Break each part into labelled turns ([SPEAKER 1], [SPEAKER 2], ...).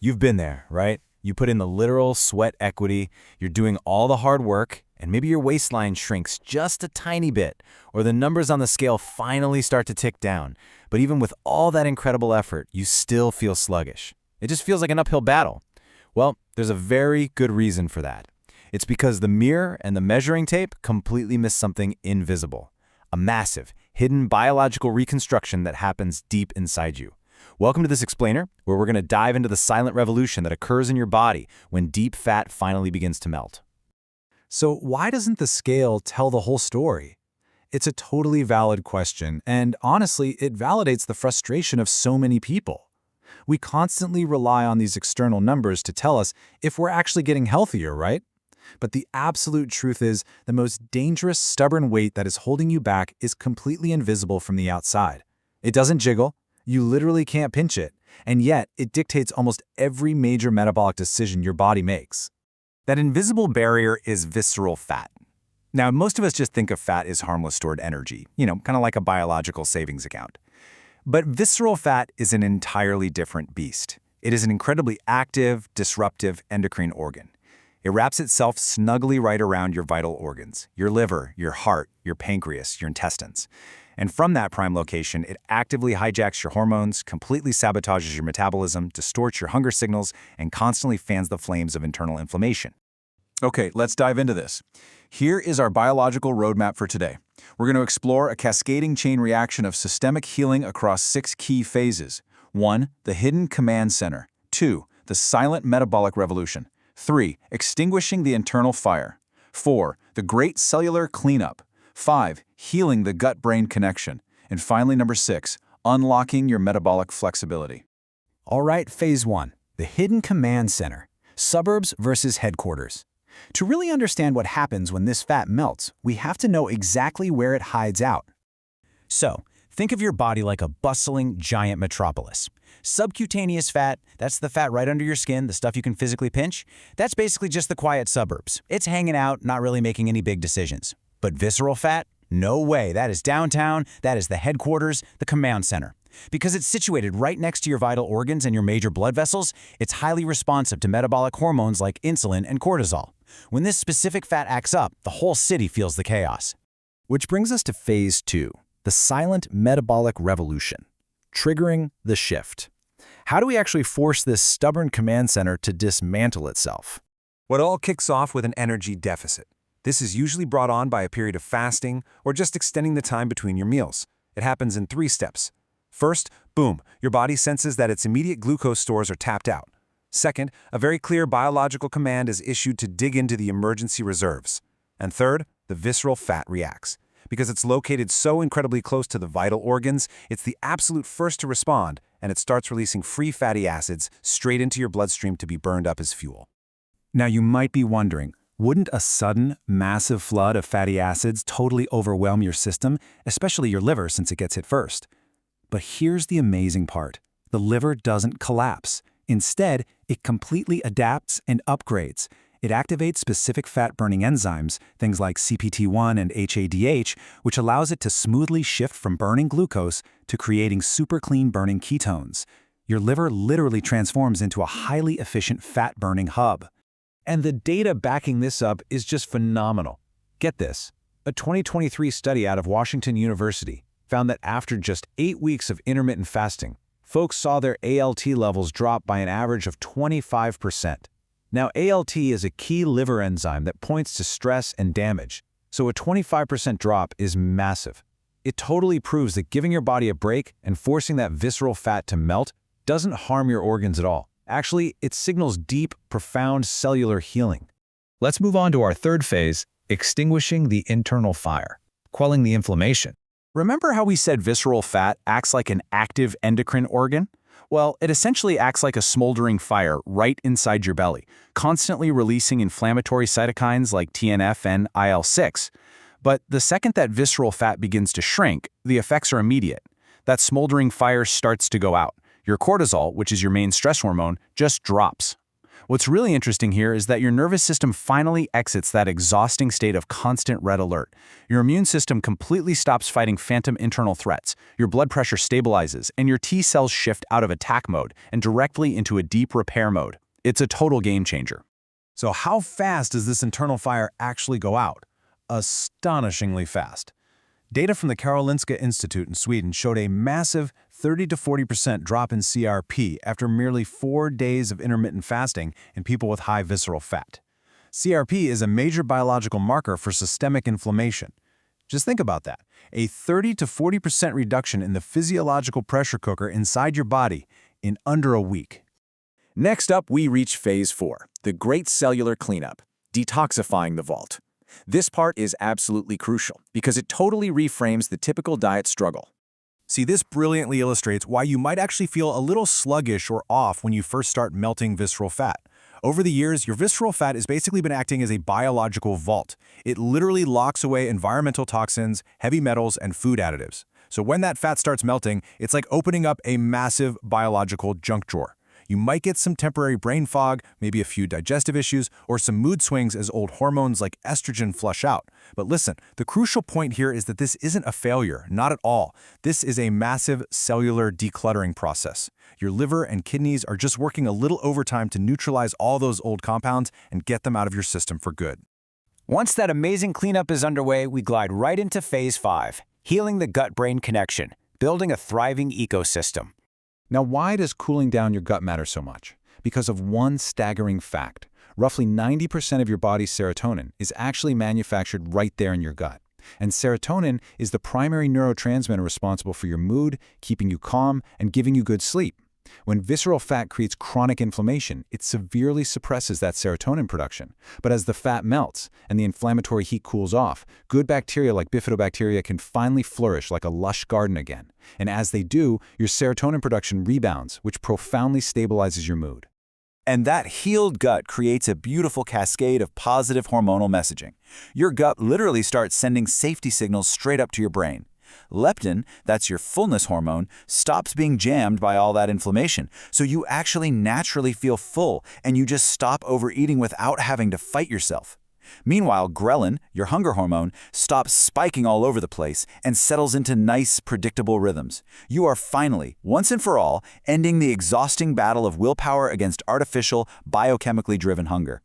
[SPEAKER 1] You've been there, right? You put in the literal sweat equity, you're doing all the hard work, and maybe your waistline shrinks just a tiny bit, or the numbers on the scale finally start to tick down. But even with all that incredible effort, you still feel sluggish. It just feels like an uphill battle. Well, there's a very good reason for that. It's because the mirror and the measuring tape completely miss something invisible. A massive, hidden biological reconstruction that happens deep inside you. Welcome to this explainer, where we're going to dive into the silent revolution that occurs in your body when deep fat finally begins to melt.
[SPEAKER 2] So why doesn't the scale tell the whole story? It's a totally valid question, and honestly, it validates the frustration of so many people. We constantly rely on these external numbers to tell us if we're actually getting healthier, right? But the absolute truth is, the most dangerous, stubborn weight that is holding you back is completely invisible from the outside. It doesn't jiggle. You literally can't pinch it, and yet it dictates almost every major metabolic decision your body makes.
[SPEAKER 1] That invisible barrier is visceral fat. Now, most of us just think of fat as harmless stored energy, kind of like a biological savings account. But visceral fat is an entirely different beast. It is an incredibly active, disruptive endocrine organ. It wraps itself snugly right around your vital organs, your liver, your heart, your pancreas, your intestines. And from that prime location, it actively hijacks your hormones, completely sabotages your metabolism, distorts your hunger signals, and constantly fans the flames of internal inflammation.
[SPEAKER 3] Okay, let's dive into this. Here is our biological roadmap for today. We're going to explore a cascading chain reaction of systemic healing across 6 key phases. 1. The hidden command center. 2. The silent metabolic revolution. 3. Extinguishing the internal fire. 4. The great cellular cleanup. 5. Healing the gut-brain connection. And finally, number 6, unlocking your metabolic flexibility.
[SPEAKER 2] All right, phase 1, the hidden command center, suburbs versus headquarters. To really understand what happens when this fat melts, we have to know exactly where it hides out. So, think of your body like a bustling, giant metropolis. Subcutaneous fat, that's the fat right under your skin, the stuff you can physically pinch. That's basically just the quiet suburbs. It's hanging out, not really making any big decisions. But visceral fat? No way. That is downtown, that is the headquarters, the command center. Because it's situated right next to your vital organs and your major blood vessels, it's highly responsive to metabolic hormones like insulin and cortisol. When this specific fat acts up, the whole city feels the chaos.
[SPEAKER 4] Which brings us to phase 2, the silent metabolic revolution, triggering the shift. How do we actually force this stubborn command center to dismantle itself?
[SPEAKER 5] Well, it all kicks off with an energy deficit. This is usually brought on by a period of fasting or just extending the time between your meals. It happens in 3 steps. First, boom, your body senses that its immediate glucose stores are tapped out. Second, a very clear biological command is issued to dig into the emergency reserves. And third, the visceral fat reacts. Because it's located so incredibly close to the vital organs, it's the absolute first to respond, and it starts releasing free fatty acids straight into your bloodstream to be burned up as fuel.
[SPEAKER 3] Now you might be wondering, wouldn't a sudden, massive flood of fatty acids totally overwhelm your system, especially your liver since it gets hit first? But here's the amazing part. The liver doesn't collapse. Instead, it completely adapts and upgrades. It activates specific fat-burning enzymes, things like CPT1 and HADH, which allows it to smoothly shift from burning glucose to creating super clean burning ketones. Your liver literally transforms into a highly efficient fat-burning hub.
[SPEAKER 2] And the data backing this up is just phenomenal. Get this. A 2023 study out of Washington University found that after just 8 weeks of intermittent fasting, folks saw their ALT levels drop by an average of 25%. Now, ALT is a key liver enzyme that points to stress and damage, so a 25% drop is massive. It totally proves that giving your body a break and forcing that visceral fat to melt doesn't harm your organs at all. Actually, it signals deep, profound cellular healing.
[SPEAKER 4] Let's move on to our third phase, extinguishing the internal fire, quelling the inflammation.
[SPEAKER 1] Remember how we said visceral fat acts like an active endocrine organ? Well, it essentially acts like a smoldering fire right inside your belly, constantly releasing inflammatory cytokines like TNF and IL-6. But the second that visceral fat begins to shrink, the effects are immediate. That smoldering fire starts to go out. Your cortisol, which is your main stress hormone, just drops. What's really interesting here is that your nervous system finally exits that exhausting state of constant red alert. Your immune system completely stops fighting phantom internal threats, your blood pressure stabilizes, and your T cells shift out of attack mode and directly into a deep repair mode. It's a total game changer.
[SPEAKER 5] So how fast does this internal fire actually go out? Astonishingly fast. Data from the Karolinska Institute in Sweden showed a massive 30 to 40% drop in CRP after merely 4 days of intermittent fasting in people with high visceral fat. CRP is a major biological marker for systemic inflammation. Just think about that. A 30 to 40% reduction in the physiological pressure cooker inside your body in under a week.
[SPEAKER 2] Next up, we reach phase 4, the great cellular cleanup, detoxifying the vault. This part is absolutely crucial because it totally reframes the typical diet struggle.
[SPEAKER 5] See, this brilliantly illustrates why you might actually feel a little sluggish or off when you first start melting visceral fat. Over the years, your visceral fat has basically been acting as a biological vault. It literally locks away environmental toxins, heavy metals, and food additives. So when that fat starts melting, it's like opening up a massive biological junk drawer. You might get some temporary brain fog, maybe a few digestive issues, or some mood swings as old hormones like estrogen flush out. But listen, the crucial point here is that this isn't a failure, not at all. This is a massive cellular decluttering process. Your liver and kidneys are just working a little overtime to neutralize all those old compounds and get them out of your system for good.
[SPEAKER 2] Once that amazing cleanup is underway, we glide right into phase 5, healing the gut-brain connection, building a thriving ecosystem.
[SPEAKER 3] Now, why does cooling down your gut matter so much? Because of one staggering fact. Roughly 90% of your body's serotonin is actually manufactured right there in your gut. And serotonin is the primary neurotransmitter responsible for your mood, keeping you calm, and giving you good sleep. When visceral fat creates chronic inflammation, it severely suppresses that serotonin production. But as the fat melts and the inflammatory heat cools off, good bacteria like bifidobacteria can finally flourish like a lush garden again. And as they do, your serotonin production rebounds, which profoundly stabilizes your mood.
[SPEAKER 2] And that healed gut creates a beautiful cascade of positive hormonal messaging. Your gut literally starts sending safety signals straight up to your brain. Leptin, that's your fullness hormone, stops being jammed by all that inflammation, so you actually naturally feel full and you just stop overeating without having to fight yourself. Meanwhile, ghrelin, your hunger hormone, stops spiking all over the place and settles into nice, predictable rhythms. You are finally, once and for all, ending the exhausting battle of willpower against artificial, biochemically driven hunger.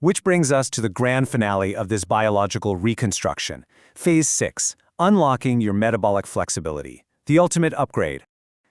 [SPEAKER 5] Which brings us to the grand finale of this biological reconstruction. Phase 6. Unlocking your metabolic flexibility, the ultimate upgrade.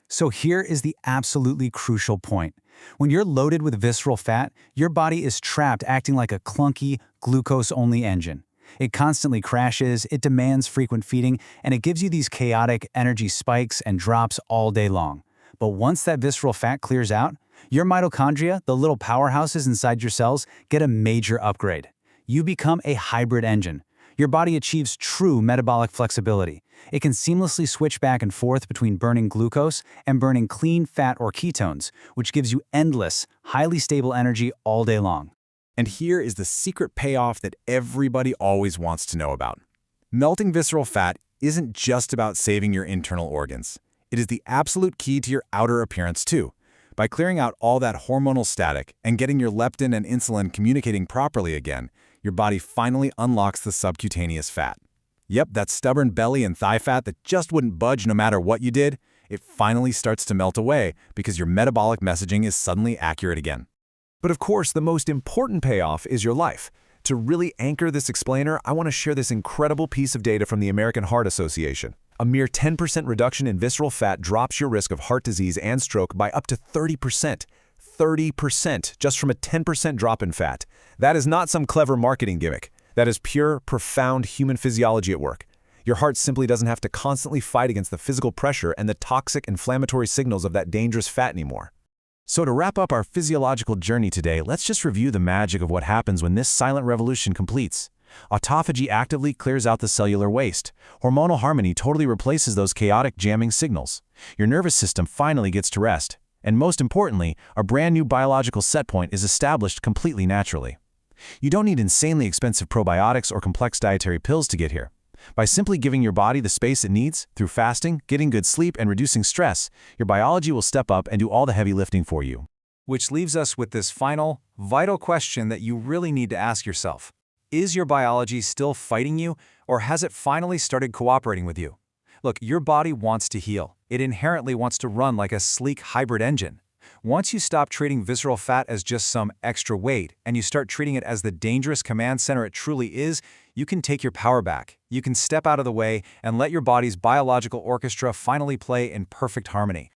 [SPEAKER 2] So here is the absolutely crucial point. When you're loaded with visceral fat, your body is trapped acting like a clunky, glucose-only engine. It constantly crashes, it demands frequent feeding, and it gives you these chaotic energy spikes and drops all day long. But once that visceral fat clears out, your mitochondria, the little powerhouses inside your cells, get a major upgrade. You become a hybrid engine. Your body achieves true metabolic flexibility. It can seamlessly switch back and forth between burning glucose and burning clean fat or ketones, which gives you endless, highly stable energy all day long.
[SPEAKER 5] And here is the secret payoff that everybody always wants to know about. Melting visceral fat isn't just about saving your internal organs. It is the absolute key to your outer appearance too. By clearing out all that hormonal static and getting your leptin and insulin communicating properly again, your body finally unlocks the subcutaneous fat. Yep, that stubborn belly and thigh fat that just wouldn't budge no matter what you did, it finally starts to melt away because your metabolic messaging is suddenly accurate again. But of course, the most important payoff is your life. To really anchor this explainer, I want to share this incredible piece of data from the American Heart Association. A mere 10% reduction in visceral fat drops your risk of heart disease and stroke by up to 30%. 30% just from a 10% drop in fat. That is not some clever marketing gimmick. That is pure, profound human physiology at work. Your heart simply doesn't have to constantly fight against the physical pressure and the toxic inflammatory signals of that dangerous fat anymore. So to wrap up our physiological journey today, let's just review the magic of what happens when this silent revolution completes. Autophagy actively clears out the cellular waste. Hormonal harmony totally replaces those chaotic jamming signals. Your nervous system finally gets to rest. And most importantly, a brand new biological set point is established completely naturally. You don't need insanely expensive probiotics or complex dietary pills to get here. By simply giving your body the space it needs, through fasting, getting good sleep, and reducing stress, your biology will step up and do all the heavy lifting for you. Which leaves us with this final, vital question that you really need to ask yourself. Is your biology still fighting you, or has it finally started cooperating with you? Look, your body wants to heal. It inherently wants to run like a sleek hybrid engine. Once you stop treating visceral fat as just some extra weight, and you start treating it as the dangerous command center it truly is, you can take your power back. You can step out of the way and let your body's biological orchestra finally play in perfect harmony.